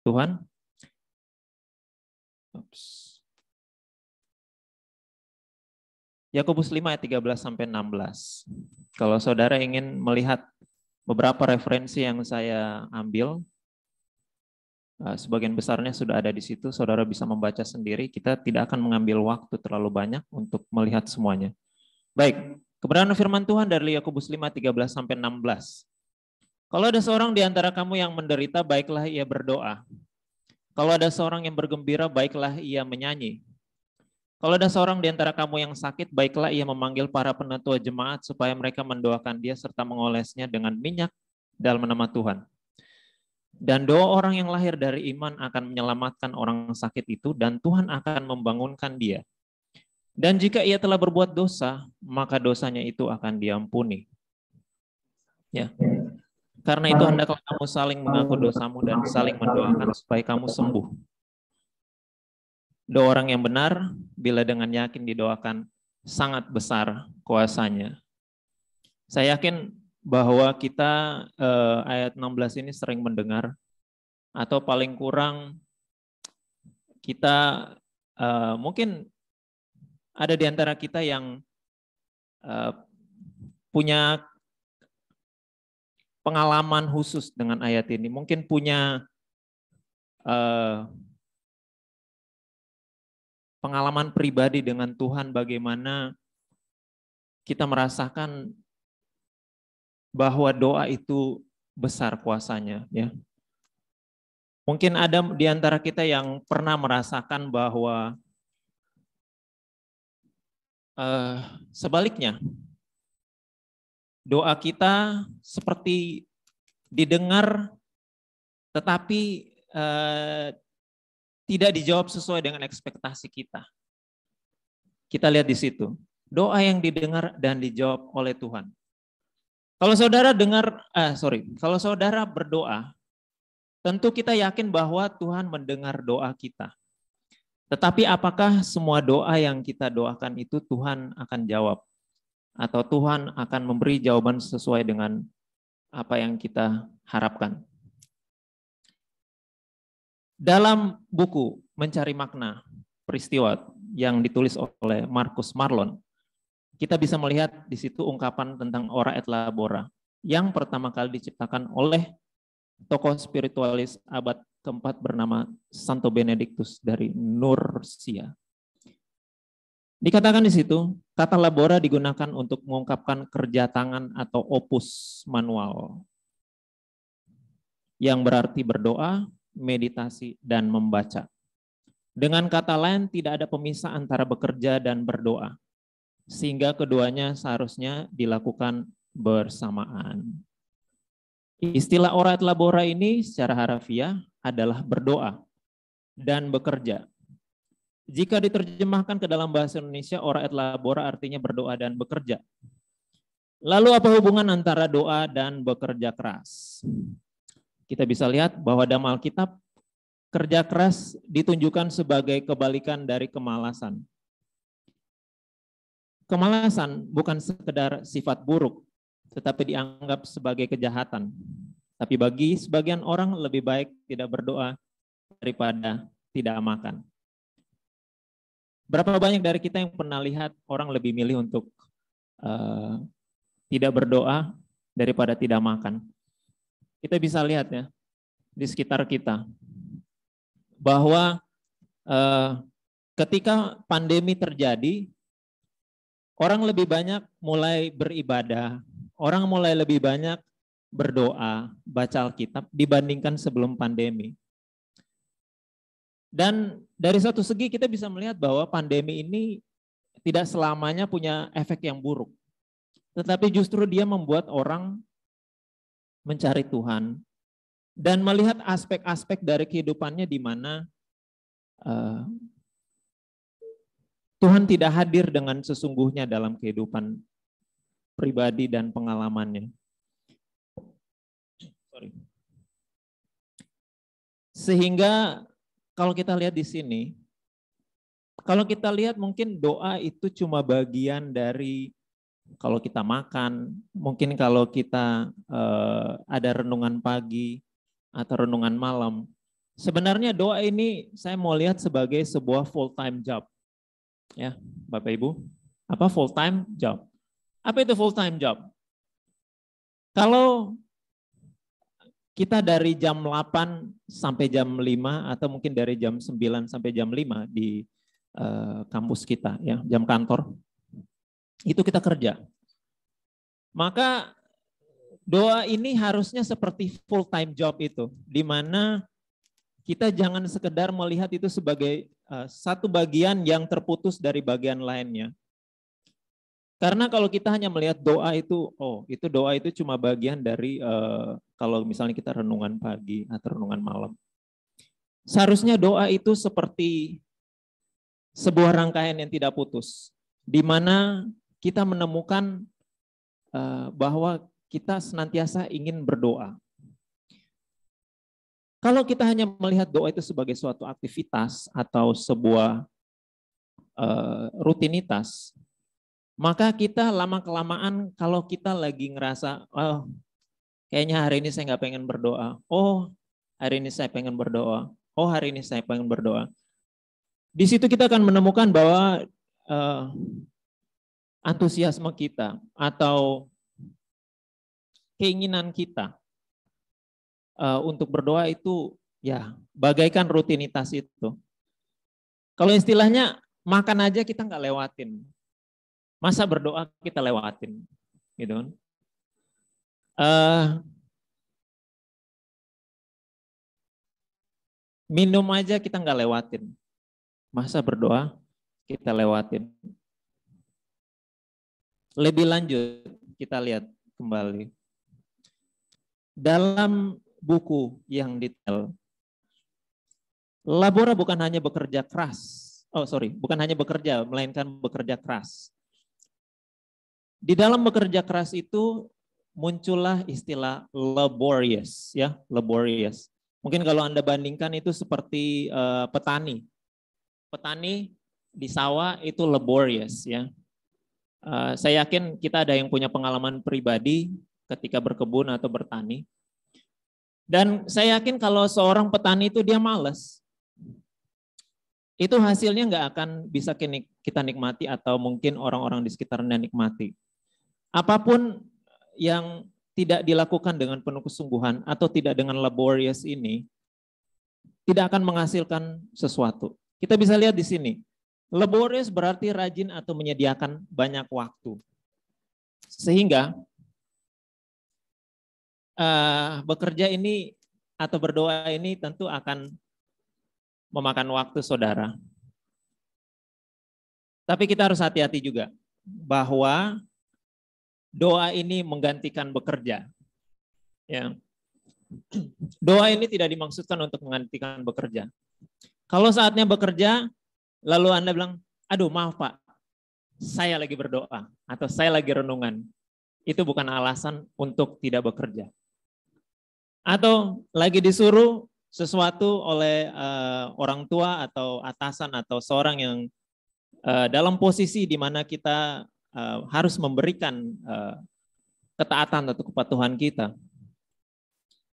Tuhan. Yakobus 5 ayat 13 sampai 16. Kalau saudara ingin melihat beberapa referensi yang saya ambil, sebagian besarnya sudah ada di situ, saudara bisa membaca sendiri. Kita tidak akan mengambil waktu terlalu banyak untuk melihat semuanya. Baik, kebenaran firman Tuhan dari Yakobus 5 13 sampai 16. Kalau ada seorang di antara kamu yang menderita, baiklah ia berdoa. Kalau ada seorang yang bergembira, baiklah ia menyanyi. Kalau ada seorang di antara kamu yang sakit, baiklah ia memanggil para penatua jemaat supaya mereka mendoakan dia serta mengolesnya dengan minyak dalam nama Tuhan. Dan doa orang yang lahir dari iman akan menyelamatkan orang sakit itu dan Tuhan akan membangunkan dia. Dan jika ia telah berbuat dosa, maka dosanya itu akan diampuni. Ya. Karena itu hendaklah kamu saling mengaku dosamu dan saling mendoakan supaya kamu sembuh. Doa orang yang benar, bila dengan yakin didoakan, sangat besar kuasanya. Saya yakin bahwa kita ayat 16 ini sering mendengar, atau paling kurang kita mungkin ada di antara kita yang punya pengalaman khusus dengan ayat ini. Mungkin punya pengalaman pribadi dengan Tuhan, bagaimana kita merasakan bahwa doa itu besar kuasanya. Ya. Mungkin ada di antara kita yang pernah merasakan bahwa sebaliknya, doa kita seperti didengar tetapi tidak dijawab sesuai dengan ekspektasi kita. Kita lihat di situ. Doa yang didengar dan dijawab oleh Tuhan. Kalau saudara berdoa, tentu kita yakin bahwa Tuhan mendengar doa kita. Tetapi apakah semua doa yang kita doakan itu Tuhan akan jawab? Atau Tuhan akan memberi jawaban sesuai dengan apa yang kita harapkan? Dalam buku Mencari Makna Peristiwa yang ditulis oleh Marcus Marlon, kita bisa melihat di situ ungkapan tentang ora et labora yang pertama kali diciptakan oleh tokoh spiritualis abad keempat bernama Santo Benedictus dari Nursia. Dikatakan di situ, kata labora digunakan untuk mengungkapkan kerja tangan atau opus manual yang berarti berdoa, meditasi, dan membaca. Dengan kata lain, tidak ada pemisah antara bekerja dan berdoa, sehingga keduanya seharusnya dilakukan bersamaan. Istilah ora et labora ini secara harafiah adalah berdoa dan bekerja. Jika diterjemahkan ke dalam bahasa Indonesia, ora et labora artinya berdoa dan bekerja. Lalu apa hubungan antara doa dan bekerja keras? Kita bisa lihat bahwa dalam Alkitab, kerja keras ditunjukkan sebagai kebalikan dari kemalasan. Kemalasan bukan sekedar sifat buruk, tetapi dianggap sebagai kejahatan. Tapi bagi sebagian orang lebih baik tidak berdoa daripada tidak makan. Berapa banyak dari kita yang pernah lihat orang lebih milih untuk tidak berdoa daripada tidak makan? Kita bisa lihat ya di sekitar kita bahwa ketika pandemi terjadi, orang lebih banyak mulai beribadah, orang mulai lebih banyak berdoa, baca Alkitab dibandingkan sebelum pandemi. Dan dari satu segi kita bisa melihat bahwa pandemi ini tidak selamanya punya efek yang buruk. Tetapi justru dia membuat orang mencari Tuhan dan melihat aspek-aspek dari kehidupannya di mana Tuhan tidak hadir dengan sesungguhnya dalam kehidupan pribadi dan pengalamannya. Sehingga kalau kita lihat di sini, kalau kita lihat mungkin doa itu cuma bagian dari kalau kita makan, mungkin kalau kita ada renungan pagi atau renungan malam, Sebenarnya doa ini saya mau lihat sebagai sebuah full time job. Ya, Bapak Ibu. Apa full time job? Apa itu full time job? Kalau kita dari jam 8 sampai jam 5 atau mungkin dari jam 9 sampai jam 5 di kampus kita, ya, jam kantor, itu kita kerja. Maka doa ini harusnya seperti full time job itu, di mana kita jangan sekedar melihat itu sebagai satu bagian yang terputus dari bagian lainnya. Karena kalau kita hanya melihat doa itu, itu doa itu cuma bagian dari kalau misalnya kita renungan pagi atau renungan malam. Seharusnya doa itu seperti sebuah rangkaian yang tidak putus, di mana kita menemukan bahwa kita senantiasa ingin berdoa. Kalau kita hanya melihat doa itu sebagai suatu aktivitas atau sebuah rutinitas, maka kita lama-kelamaan kalau kita lagi ngerasa, kayaknya hari ini saya nggak pengen berdoa. Hari ini saya pengen berdoa. Hari ini saya pengen berdoa. Di situ kita akan menemukan bahwa antusiasme kita atau keinginan kita untuk berdoa itu ya bagaikan rutinitas itu. Kalau istilahnya makan aja kita nggak lewatin. Masa berdoa kita lewatin, gitu kan? Minum aja kita nggak lewatin. Masa berdoa kita lewatin. Lebih lanjut kita lihat kembali. Dalam buku yang detail, Labora bukan hanya bekerja keras. Bukan hanya bekerja, melainkan bekerja keras. Di dalam bekerja keras itu muncullah istilah laborious, ya, laborious. Mungkin kalau Anda bandingkan itu seperti petani. Petani di sawah itu laborious, ya. Saya yakin kita ada yang punya pengalaman pribadi ketika berkebun atau bertani. Dan saya yakin kalau seorang petani itu dia malas, itu hasilnya nggak akan bisa kita nikmati atau mungkin orang-orang di sekitarnya nikmati. Apapun yang tidak dilakukan dengan penuh kesungguhan atau tidak dengan laborious ini, tidak akan menghasilkan sesuatu. Kita bisa lihat di sini, laborious berarti rajin atau menyediakan banyak waktu. Sehingga bekerja ini atau berdoa ini tentu akan memakan waktu saudara. Tapi kita harus hati-hati juga bahwa doa ini menggantikan bekerja. Ya. Doa ini tidak dimaksudkan untuk menggantikan bekerja. Kalau saatnya bekerja, lalu Anda bilang, aduh maaf Pak, saya lagi berdoa atau saya lagi renungan. Itu bukan alasan untuk tidak bekerja. Atau lagi disuruh sesuatu oleh orang tua atau atasan atau seorang yang dalam posisi di mana kita harus memberikan ketaatan atau kepatuhan kita.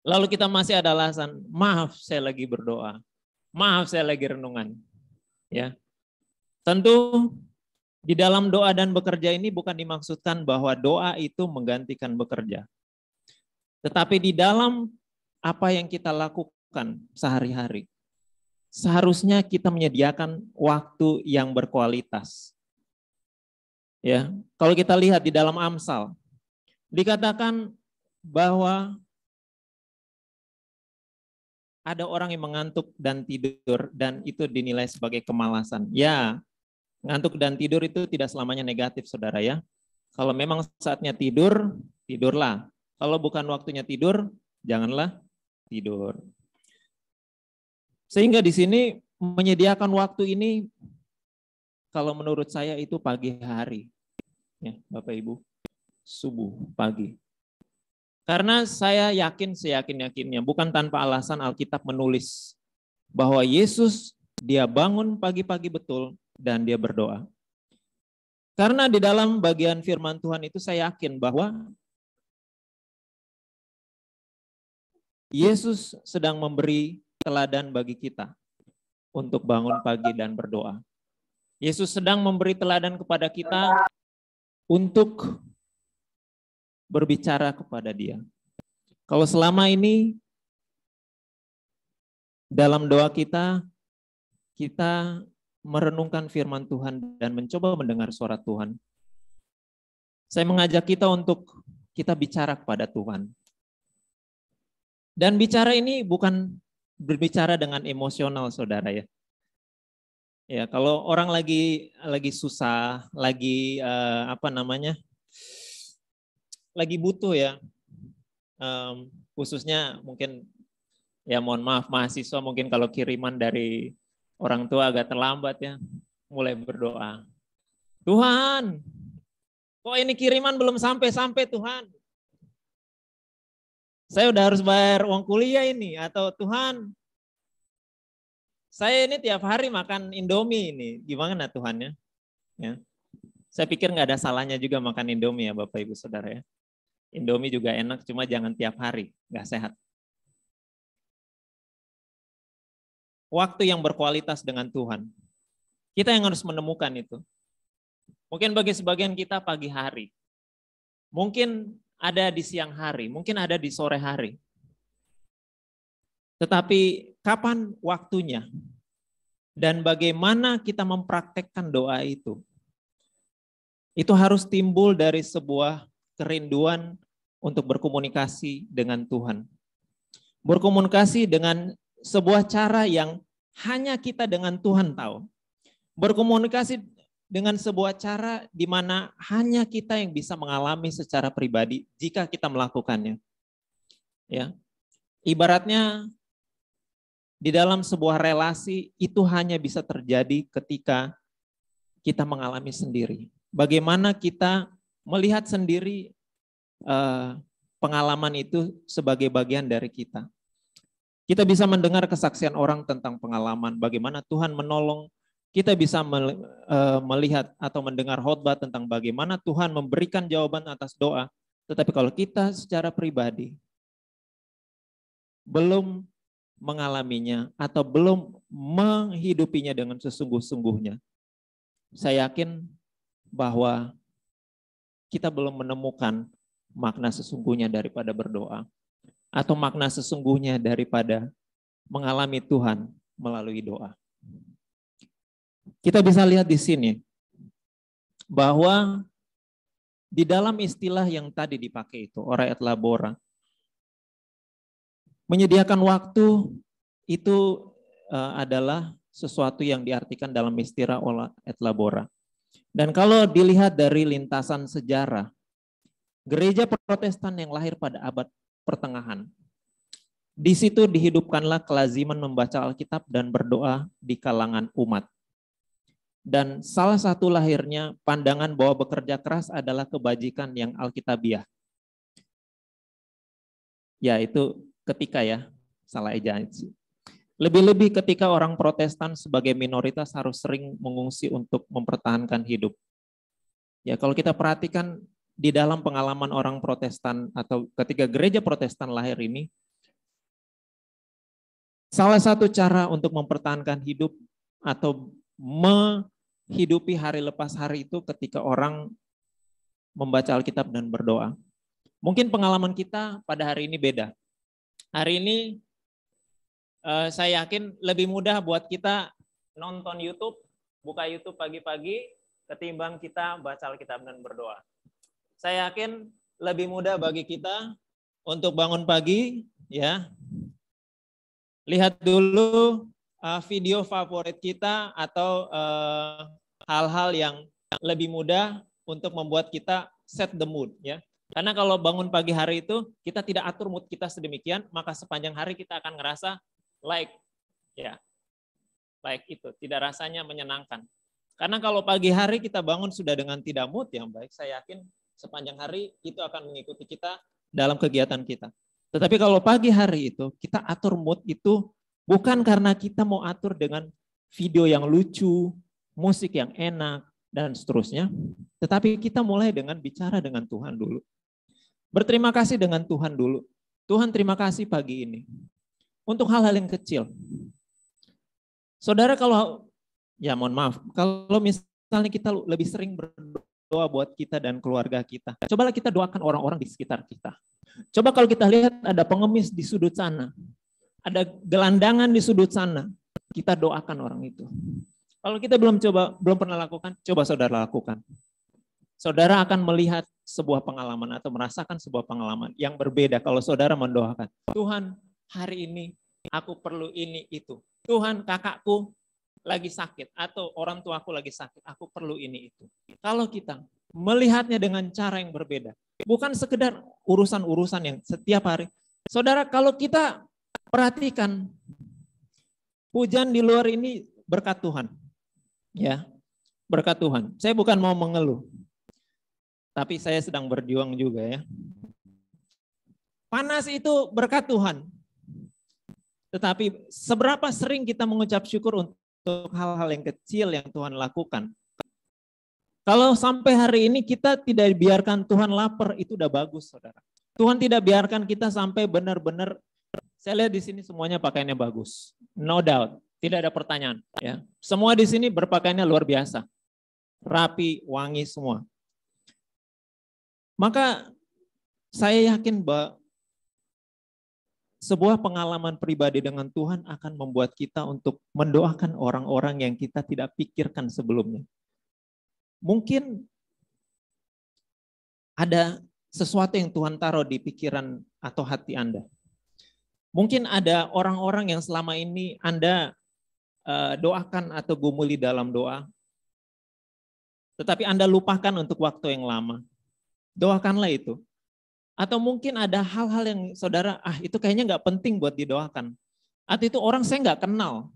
Lalu kita masih ada alasan, maaf saya lagi berdoa, maaf saya lagi renungan. Ya, tentu di dalam doa dan bekerja ini bukan dimaksudkan bahwa doa itu menggantikan bekerja. Tetapi di dalam apa yang kita lakukan sehari-hari, seharusnya kita menyediakan waktu yang berkualitas. Ya, kalau kita lihat di dalam Amsal, dikatakan bahwa ada orang yang mengantuk dan tidur dan itu dinilai sebagai kemalasan. Ya, ngantuk dan tidur itu tidak selamanya negatif, saudara ya. Kalau memang saatnya tidur, tidurlah. Kalau bukan waktunya tidur, janganlah tidur. Sehingga di sini menyediakan waktu ini, kalau menurut saya itu pagi hari. Ya, Bapak Ibu, subuh, pagi. Karena saya yakin seyakin-yakinnya, bukan tanpa alasan Alkitab menulis bahwa Yesus dia bangun pagi-pagi betul dan dia berdoa. Karena di dalam bagian firman Tuhan itu saya yakin bahwa Yesus sedang memberi teladan bagi kita untuk bangun pagi dan berdoa. Yesus sedang memberi teladan kepada kita untuk berbicara kepada Dia. Kalau selama ini dalam doa kita merenungkan firman Tuhan dan mencoba mendengar suara Tuhan, saya mengajak kita untuk kita bicara kepada Tuhan. Dan bicara ini bukan berbicara dengan emosional, saudara ya. Ya, kalau orang lagi susah, lagi lagi butuh ya, khususnya mungkin ya mohon maaf mahasiswa mungkin kalau kiriman dari orang tua agak terlambat ya, mulai berdoa. Tuhan, kok ini kiriman belum sampai-sampai Tuhan? Saya udah harus bayar uang kuliah ini, atau Tuhan, saya ini tiap hari makan Indomie ini, gimana Tuhan ya? Ya. Saya pikir nggak ada salahnya juga makan Indomie ya Bapak Ibu Saudara ya. Indomie juga enak, cuma jangan tiap hari, nggak sehat. Waktu yang berkualitas dengan Tuhan, kita yang harus menemukan itu. Mungkin bagi sebagian kita pagi hari, mungkin ada di siang hari, mungkin ada di sore hari. Tetapi kapan waktunya dan bagaimana kita mempraktekkan doa itu harus timbul dari sebuah kerinduan untuk berkomunikasi dengan Tuhan. Berkomunikasi dengan sebuah cara yang hanya kita dengan Tuhan tahu. Berkomunikasi dengan sebuah cara di mana hanya kita yang bisa mengalami secara pribadi jika kita melakukannya. Ya. Ibaratnya di dalam sebuah relasi itu hanya bisa terjadi ketika kita mengalami sendiri. Bagaimana kita melihat sendiri pengalaman itu sebagai bagian dari kita. Kita bisa mendengar kesaksian orang tentang pengalaman, bagaimana Tuhan menolong. Kita bisa melihat atau mendengar khotbah tentang bagaimana Tuhan memberikan jawaban atas doa. Tetapi kalau kita secara pribadi belum mengalaminya atau belum menghidupinya dengan sesungguh-sungguhnya, saya yakin bahwa kita belum menemukan makna sesungguhnya daripada berdoa atau makna sesungguhnya daripada mengalami Tuhan melalui doa. Kita bisa lihat di sini bahwa di dalam istilah yang tadi dipakai itu, ora et labora, menyediakan waktu itu adalah sesuatu yang diartikan dalam istilah ora et labora. Dan kalau dilihat dari lintasan sejarah, gereja Protestan yang lahir pada abad pertengahan, di situ dihidupkanlah kelaziman membaca Alkitab dan berdoa di kalangan umat. Dan salah satu lahirnya pandangan bahwa bekerja keras adalah kebajikan yang alkitabiah. Ya itu ketika ya, salah ejaan. Lebih-lebih ketika orang Protestan sebagai minoritas harus sering mengungsi untuk mempertahankan hidup. Ya kalau kita perhatikan di dalam pengalaman orang Protestan atau ketika gereja Protestan lahir ini, salah satu cara untuk mempertahankan hidup atau menghidupi hari lepas hari itu ketika orang membaca Alkitab dan berdoa. Mungkin pengalaman kita pada hari ini beda. Hari ini saya yakin lebih mudah buat kita nonton YouTube, buka YouTube pagi-pagi, ketimbang kita baca Alkitab dan berdoa. Saya yakin lebih mudah bagi kita untuk bangun pagi, ya. Lihat dulu video favorit kita atau hal-hal yang lebih mudah untuk membuat kita set the mood, ya. Karena kalau bangun pagi hari itu kita tidak atur mood kita sedemikian, maka sepanjang hari kita akan ngerasa like itu tidak rasanya menyenangkan. Karena kalau pagi hari kita bangun sudah dengan tidak mood yang baik, saya yakin sepanjang hari itu akan mengikuti kita dalam kegiatan kita. Tetapi kalau pagi hari itu kita atur mood itu bukan karena kita mau atur dengan video yang lucu, musik yang enak, dan seterusnya. Tetapi kita mulai dengan bicara dengan Tuhan dulu. Berterima kasih dengan Tuhan dulu. Tuhan terima kasih pagi ini. untuk hal-hal yang kecil. Saudara, kalau, ya mohon maaf, kalau misalnya kita lebih sering berdoa buat kita dan keluarga kita, cobalah kita doakan orang-orang di sekitar kita. Coba kalau kita lihat ada pengemis di sudut sana, ada gelandangan di sudut sana, kita doakan orang itu. Kalau kita belum pernah lakukan, coba saudara lakukan. Saudara akan melihat sebuah pengalaman atau merasakan sebuah pengalaman yang berbeda kalau saudara mendoakan. Tuhan, hari ini aku perlu ini itu. Tuhan, kakakku lagi sakit atau orang tuaku lagi sakit, aku perlu ini itu. Kalau kita melihatnya dengan cara yang berbeda, bukan sekedar urusan-urusan yang setiap hari. Saudara, kalau kita perhatikan, hujan di luar ini berkat Tuhan. Ya, berkat Tuhan. Saya bukan mau mengeluh, tapi saya sedang berjuang juga ya. Panas itu berkat Tuhan. Tetapi seberapa sering kita mengucap syukur untuk hal-hal yang kecil yang Tuhan lakukan. Kalau sampai hari ini kita tidak biarkan Tuhan lapar, itu udah bagus, saudara. Tuhan tidak biarkan kita sampai benar-benar, saya lihat di sini semuanya pakaiannya bagus. No doubt, tidak ada pertanyaan. Ya. Semua di sini berpakaiannya luar biasa. Rapi, wangi semua. Maka saya yakin bahwa sebuah pengalaman pribadi dengan Tuhan akan membuat kita untuk mendoakan orang-orang yang kita tidak pikirkan sebelumnya. Mungkin ada sesuatu yang Tuhan taruh di pikiran atau hati Anda. Mungkin ada orang-orang yang selama ini Anda doakan atau gumuli dalam doa, tetapi Anda lupakan untuk waktu yang lama. Doakanlah itu. Atau mungkin ada hal-hal yang saudara, itu kayaknya nggak penting buat didoakan. Atau itu orang saya nggak kenal.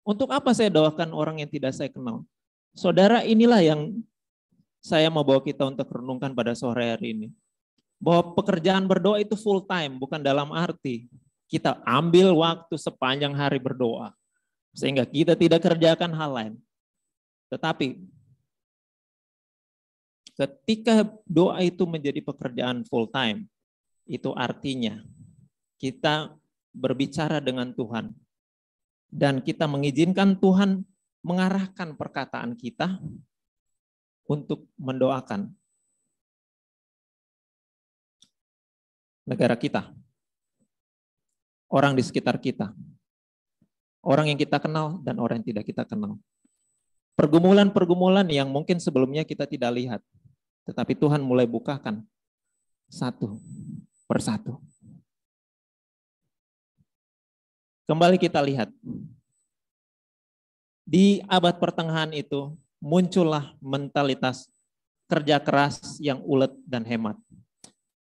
Untuk apa saya doakan orang yang tidak saya kenal? Saudara, inilah yang saya mau bawa kita untuk renungkan pada sore hari ini. Bahwa pekerjaan berdoa itu full time, bukan dalam arti kita ambil waktu sepanjang hari berdoa. Sehingga kita tidak kerjakan hal lain. Tetapi ketika doa itu menjadi pekerjaan full time, itu artinya kita berbicara dengan Tuhan dan kita mengizinkan Tuhan mengarahkan perkataan kita untuk mendoakan negara kita, orang di sekitar kita, orang yang kita kenal dan orang yang tidak kita kenal. Pergumulan-pergumulan yang mungkin sebelumnya kita tidak lihat, tetapi Tuhan mulai bukakan satu persatu. Kembali kita lihat. Di abad pertengahan itu muncullah mentalitas kerja keras yang ulet dan hemat.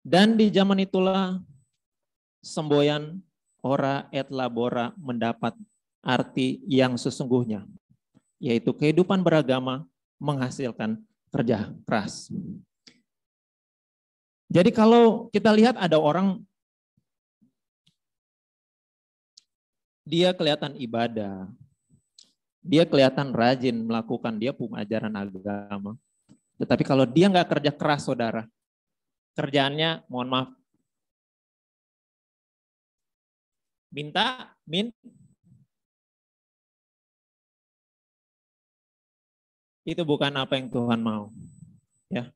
Dan di zaman itulah semboyan ora et labora mendapat arti yang sesungguhnya, yaitu kehidupan beragama menghasilkan kerja keras. Jadi kalau kita lihat ada orang, dia kelihatan ibadah, dia kelihatan rajin melakukan, dia punya ajaran agama. Tetapi kalau dia nggak kerja keras, saudara, kerjaannya, mohon maaf, itu bukan apa yang Tuhan mau. Ya.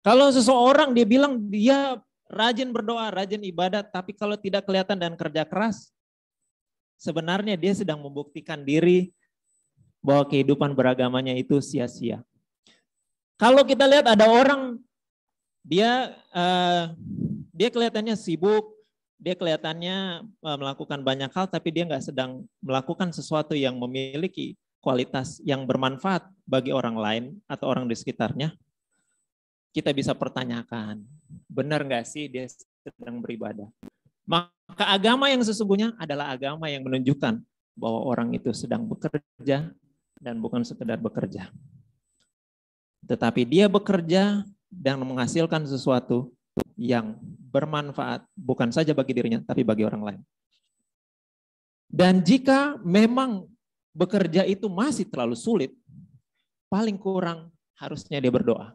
Kalau seseorang dia bilang dia rajin berdoa, rajin ibadat, tapi kalau tidak kelihatan dan kerja keras, sebenarnya dia sedang membuktikan diri bahwa kehidupan beragamanya itu sia-sia. Kalau kita lihat ada orang, dia kelihatannya sibuk, dia kelihatannya melakukan banyak hal, tapi dia nggak sedang melakukan sesuatu yang memiliki kualitas yang bermanfaat bagi orang lain atau orang di sekitarnya. Kita bisa pertanyakan, benar nggak sih dia sedang beribadah? Maka agama yang sesungguhnya adalah agama yang menunjukkan bahwa orang itu sedang bekerja dan bukan sekedar bekerja. Tetapi dia bekerja dan menghasilkan sesuatu yang bermanfaat bukan saja bagi dirinya, tapi bagi orang lain. Dan jika memang bekerja itu masih terlalu sulit, paling kurang harusnya dia berdoa.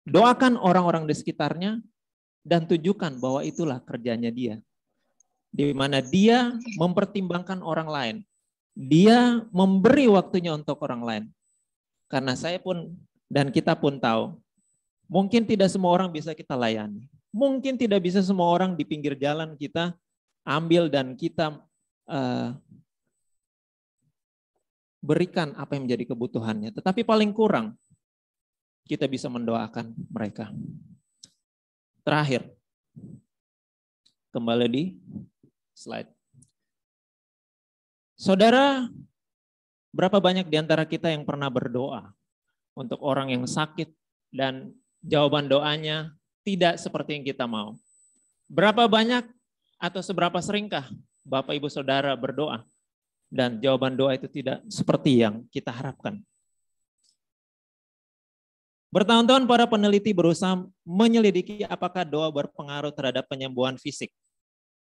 Doakan orang-orang di sekitarnya dan tunjukkan bahwa itulah kerjanya dia. di mana dia mempertimbangkan orang lain. Dia memberi waktunya untuk orang lain. Karena saya pun dan kita pun tahu, mungkin tidak semua orang bisa kita layani. Mungkin tidak bisa semua orang di pinggir jalan kita ambil dan kita berikan apa yang menjadi kebutuhannya. Tetapi paling kurang kita bisa mendoakan mereka. Terakhir, kembali di slide. Saudara, berapa banyak di antara kita yang pernah berdoa untuk orang yang sakit dan jawaban doanya tidak seperti yang kita mau? Berapa banyak atau seberapa seringkah Bapak Ibu Saudara berdoa dan jawaban doa itu tidak seperti yang kita harapkan? Bertahun-tahun para peneliti berusaha menyelidiki apakah doa berpengaruh terhadap penyembuhan fisik.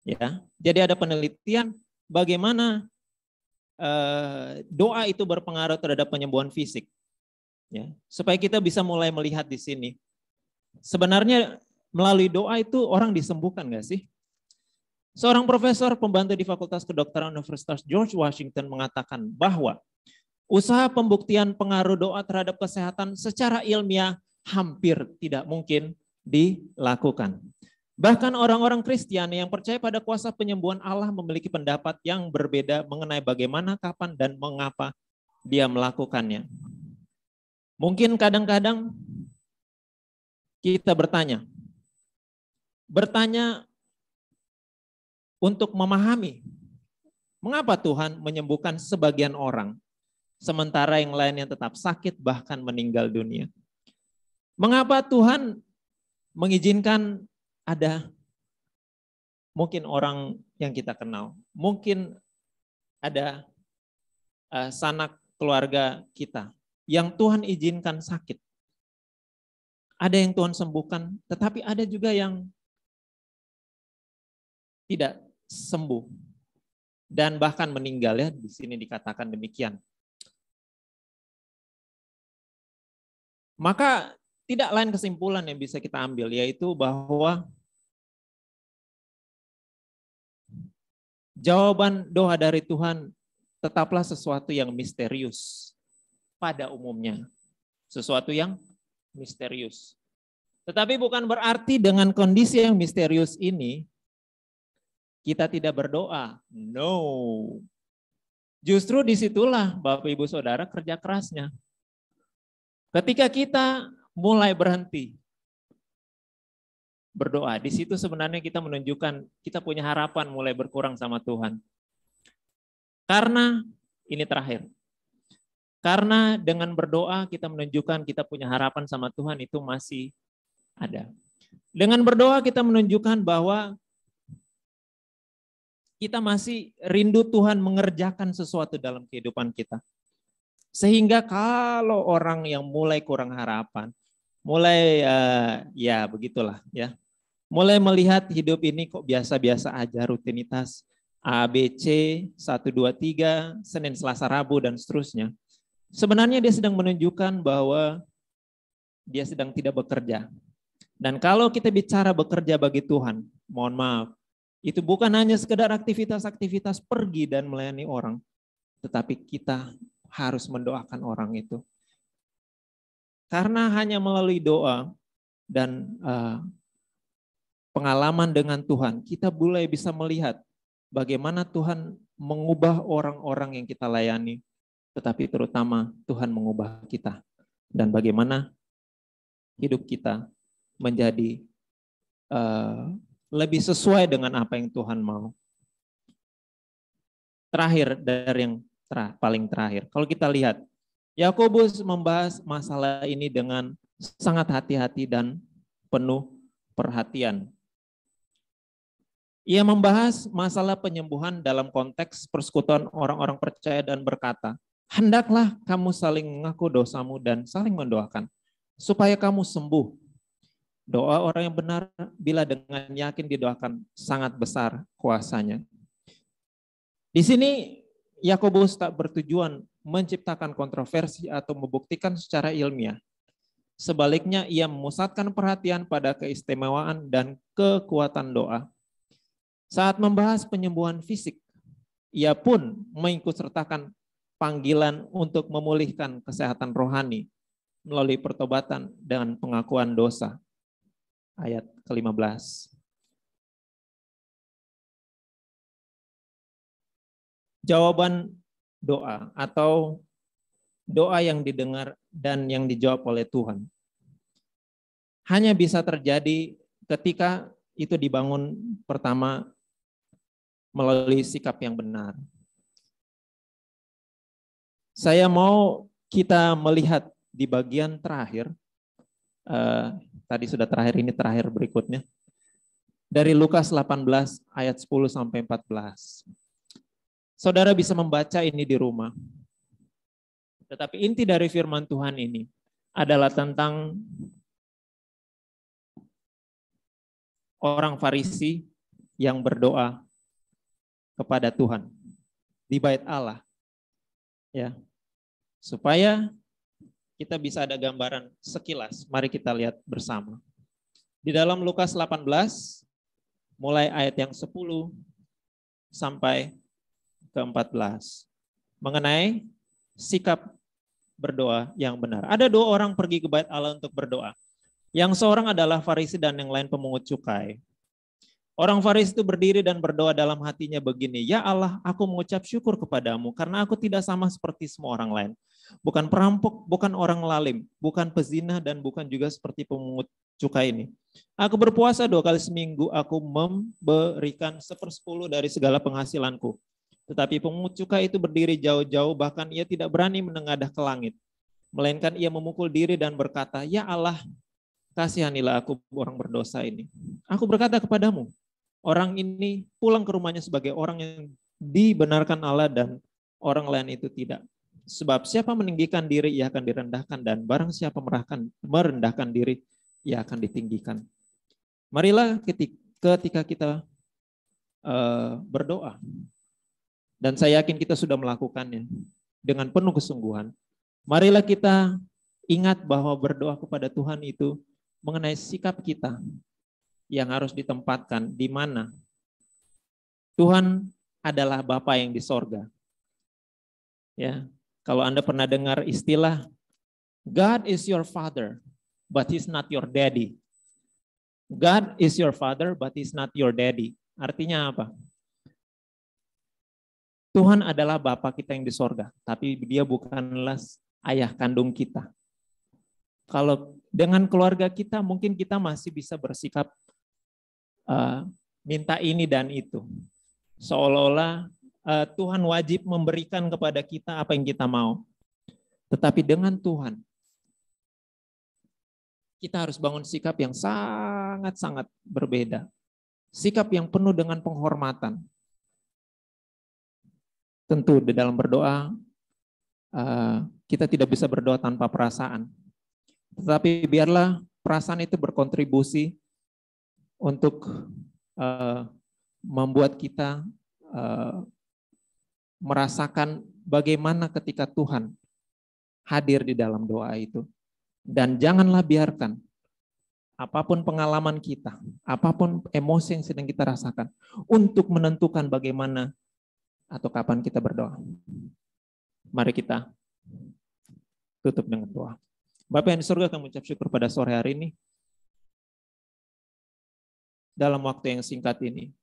Ya, jadi ada penelitian bagaimana doa itu berpengaruh terhadap penyembuhan fisik. Ya, supaya kita bisa mulai melihat di sini. Sebenarnya melalui doa itu orang disembuhkan nggak sih? Seorang profesor pembantu di Fakultas Kedokteran Universitas George Washington mengatakan bahwa usaha pembuktian pengaruh doa terhadap kesehatan secara ilmiah hampir tidak mungkin dilakukan. Bahkan orang-orang Kristen yang percaya pada kuasa penyembuhan Allah memiliki pendapat yang berbeda mengenai bagaimana, kapan, dan mengapa dia melakukannya. Mungkin kadang-kadang kita bertanya untuk memahami mengapa Tuhan menyembuhkan sebagian orang, sementara yang lainnya tetap sakit bahkan meninggal dunia. Mengapa Tuhan mengizinkan ada mungkin orang yang kita kenal, mungkin ada sanak keluarga kita yang Tuhan izinkan sakit. Ada yang Tuhan sembuhkan, tetapi ada juga yang tidak sembuh dan bahkan meninggal, ya, di sini dikatakan demikian. Maka tidak lain kesimpulan yang bisa kita ambil, yaitu bahwa jawaban doa dari Tuhan tetaplah sesuatu yang misterius pada umumnya. Sesuatu yang misterius. Tetapi bukan berarti dengan kondisi yang misterius ini kita tidak berdoa. No. Justru disitulah Bapak Ibu Saudara kerja kerasnya. Ketika kita mulai berhenti berdoa, di situ sebenarnya kita menunjukkan kita punya harapan mulai berkurang sama Tuhan. Karena ini terakhir. Karena dengan berdoa kita menunjukkan kita punya harapan sama Tuhan itu masih ada. Dengan berdoa kita menunjukkan bahwa kita masih rindu Tuhan mengerjakan sesuatu dalam kehidupan kita. Sehingga kalau orang yang mulai kurang harapan, mulai ya begitulah ya. Mulai melihat hidup ini kok biasa-biasa aja, rutinitas A, B, C, 1, 2, 3, Senin, Selasa, Rabu, dan seterusnya. Sebenarnya dia sedang menunjukkan bahwa dia sedang tidak bekerja. Dan kalau kita bicara bekerja bagi Tuhan, mohon maaf, itu bukan hanya sekedar aktivitas-aktivitas pergi dan melayani orang, tetapi kita harus mendoakan orang itu. Karena hanya melalui doa dan pengalaman dengan Tuhan, kita mulai bisa melihat bagaimana Tuhan mengubah orang-orang yang kita layani, tetapi terutama Tuhan mengubah kita. Dan bagaimana hidup kita menjadi lebih sesuai dengan apa yang Tuhan mau. Terakhir dari yang paling terakhir, kalau kita lihat, Yakobus membahas masalah ini dengan sangat hati-hati dan penuh perhatian. Ia membahas masalah penyembuhan dalam konteks persekutuan orang-orang percaya dan berkata, hendaklah kamu saling mengaku dosamu dan saling mendoakan, supaya kamu sembuh. Doa orang yang benar bila dengan yakin didoakan sangat besar kuasanya. Di sini Yakobus tak bertujuan menciptakan kontroversi atau membuktikan secara ilmiah. Sebaliknya ia memusatkan perhatian pada keistimewaan dan kekuatan doa. Saat membahas penyembuhan fisik, ia pun mengikutsertakan panggilan untuk memulihkan kesehatan rohani melalui pertobatan dan pengakuan dosa. Ayat ke-15. Jawaban doa atau doa yang didengar dan yang dijawab oleh Tuhan hanya bisa terjadi ketika itu dibangun pertama melalui sikap yang benar. Saya mau kita melihat di bagian terakhir, tadi sudah terakhir, ini terakhir berikutnya, dari Lukas 18 ayat 10 sampai 14. Saudara bisa membaca ini di rumah. Tetapi inti dari firman Tuhan ini adalah tentang orang Farisi yang berdoa kepada Tuhan di bait Allah, ya, supaya kita bisa ada gambaran sekilas. Mari kita lihat bersama. Di dalam Lukas 18, mulai ayat yang 10 sampai ke 14, mengenai sikap berdoa yang benar. Ada dua orang pergi ke bait Allah untuk berdoa. Yang seorang adalah Farisi dan yang lain pemungut cukai. Orang Farisi itu berdiri dan berdoa dalam hatinya begini, "Ya Allah, aku mengucap syukur kepadamu karena aku tidak sama seperti semua orang lain. Bukan perampok, bukan orang lalim, bukan pezina, dan bukan juga seperti pemungut cukai ini. Aku berpuasa 2 kali seminggu, aku memberikan 1/10 dari segala penghasilanku." Tetapi pemungut cukai itu berdiri jauh-jauh, bahkan ia tidak berani menengadah ke langit. Melainkan ia memukul diri dan berkata, "Ya Allah, kasihanilah aku orang berdosa ini. Aku berkata kepadamu, orang ini pulang ke rumahnya sebagai orang yang dibenarkan Allah dan orang lain itu tidak. Sebab siapa meninggikan diri, ia akan direndahkan, dan barang siapa merendahkan diri, ia akan ditinggikan." Marilah ketika kita berdoa, dan saya yakin kita sudah melakukannya dengan penuh kesungguhan, marilah kita ingat bahwa berdoa kepada Tuhan itu mengenai sikap kita yang harus ditempatkan di mana Tuhan adalah Bapa yang di sorga. Ya, kalau Anda pernah dengar istilah God is your father, but he's not your daddy. God is your father, but he's not your daddy. Artinya apa? Tuhan adalah Bapa kita yang di sorga, tapi dia bukanlah ayah kandung kita. Kalau dengan keluarga kita, mungkin kita masih bisa bersikap minta ini dan itu. Seolah-olah Tuhan wajib memberikan kepada kita apa yang kita mau. Tetapi dengan Tuhan, kita harus bangun sikap yang sangat-sangat berbeda. Sikap yang penuh dengan penghormatan. Tentu di dalam berdoa, kita tidak bisa berdoa tanpa perasaan. Tetapi biarlah perasaan itu berkontribusi untuk membuat kita merasakan bagaimana ketika Tuhan hadir di dalam doa itu. Dan janganlah biarkan apapun pengalaman kita, apapun emosi yang sedang kita rasakan, untuk menentukan bagaimana atau kapan kita berdoa. Mari kita tutup dengan doa. Bapa yang di surga, kami ucap syukur pada sore hari ini. Dalam waktu yang singkat ini,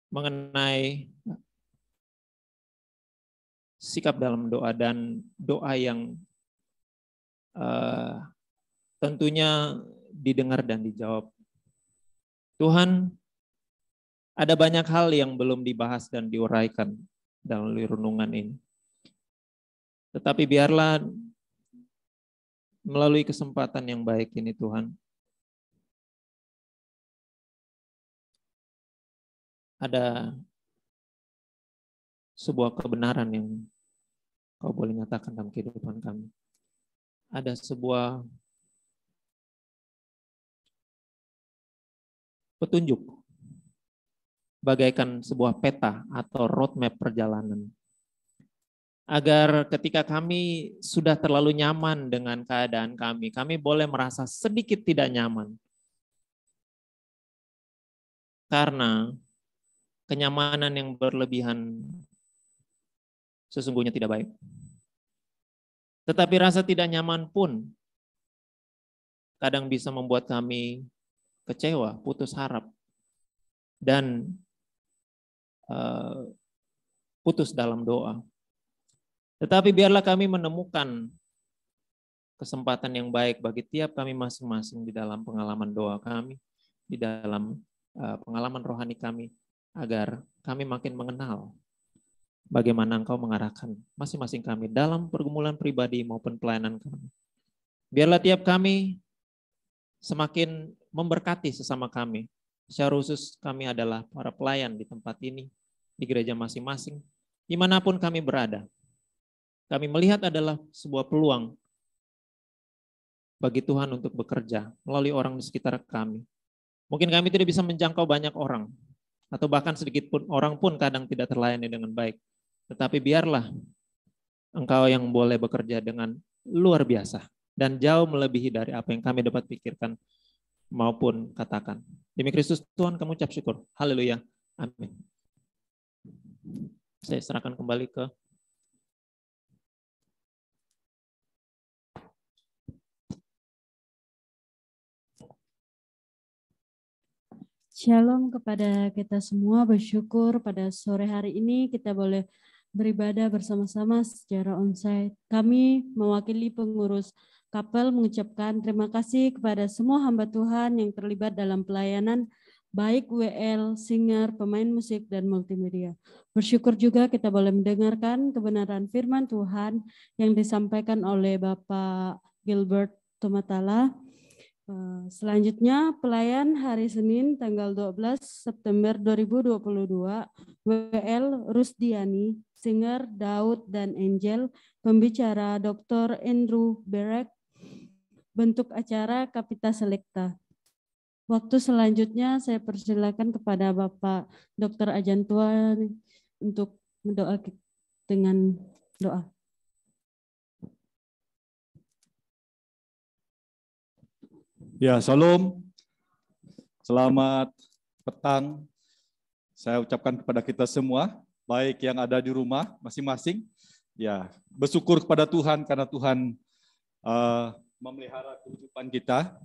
mengenai sikap dalam doa dan doa yang tentunya didengar dan dijawab. Tuhan, ada banyak hal yang belum dibahas dan diuraikan dalam renungan ini. Tetapi biarlah melalui kesempatan yang baik ini Tuhan, ada sebuah kebenaran yang Kau boleh nyatakan dalam kehidupan kami. Ada sebuah petunjuk, bagaikan sebuah peta atau roadmap perjalanan. Agar ketika kami sudah terlalu nyaman dengan keadaan kami boleh merasa sedikit tidak nyaman. Karena kenyamanan yang berlebihan sesungguhnya tidak baik. Tetapi rasa tidak nyaman pun kadang bisa membuat kami kecewa, putus harap, dan putus dalam doa. Tetapi biarlah kami menemukan kesempatan yang baik bagi tiap kami masing-masing di dalam pengalaman doa kami, di dalam pengalaman rohani kami, agar kami makin mengenal bagaimana Engkau mengarahkan masing-masing kami dalam pergumulan pribadi maupun pelayanan kami. Biarlah tiap kami semakin memberkati sesama kami. Secara khusus kami adalah para pelayan di tempat ini, di gereja masing-masing, dimanapun kami berada. Kami melihat adalah sebuah peluang bagi Tuhan untuk bekerja melalui orang di sekitar kami. Mungkin kami tidak bisa menjangkau banyak orang, atau bahkan sedikit pun orang pun kadang tidak terlayani dengan baik. Tetapi biarlah Engkau yang boleh bekerja dengan luar biasa dan jauh melebihi dari apa yang kami dapat pikirkan maupun katakan. Demi Kristus Tuhan kami ucap syukur. Haleluya. Amin. Saya serahkan kembali ke Shalom kepada kita semua, bersyukur pada sore hari ini kita boleh beribadah bersama-sama secara onsite. Kami mewakili pengurus kapel mengucapkan terima kasih kepada semua hamba Tuhan yang terlibat dalam pelayanan, baik WL, singer, pemain musik, dan multimedia. Bersyukur juga kita boleh mendengarkan kebenaran firman Tuhan yang disampaikan oleh Bapak Gilbert Tumatala. Selanjutnya pelayan hari Senin tanggal 12 September 2022 WL Rusdiani, singer Daud dan Angel, pembicara Dr. Andrew Berek, bentuk acara Kapita Selecta. Waktu selanjutnya saya persilakan kepada Bapak Dr. Ajantua untuk mendoa dengan doa. Ya, shalom. Selamat petang. Saya ucapkan kepada kita semua, baik yang ada di rumah masing-masing, ya, bersyukur kepada Tuhan karena Tuhan memelihara kehidupan kita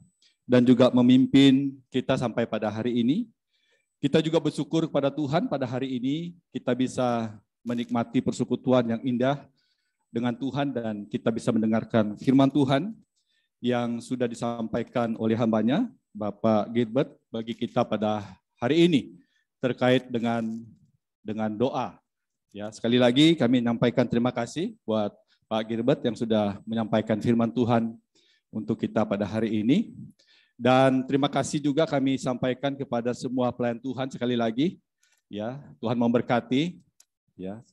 dan juga memimpin kita sampai pada hari ini. Kita juga bersyukur kepada Tuhan pada hari ini kita bisa menikmati persekutuan yang indah dengan Tuhan dan kita bisa mendengarkan firman Tuhan yang sudah disampaikan oleh hambanya, Bapak Gilbert, bagi kita pada hari ini terkait dengan doa. Ya, sekali lagi kami menyampaikan terima kasih buat Pak Gilbert yang sudah menyampaikan firman Tuhan untuk kita pada hari ini. Dan terima kasih juga kami sampaikan kepada semua pelayan Tuhan sekali lagi. Ya, Tuhan memberkati ya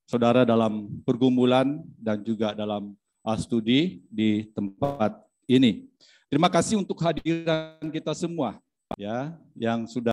saudara dalam pergumulan dan juga dalam studi di tempat ini. Terima kasih untuk kehadiran kita semua ya yang sudah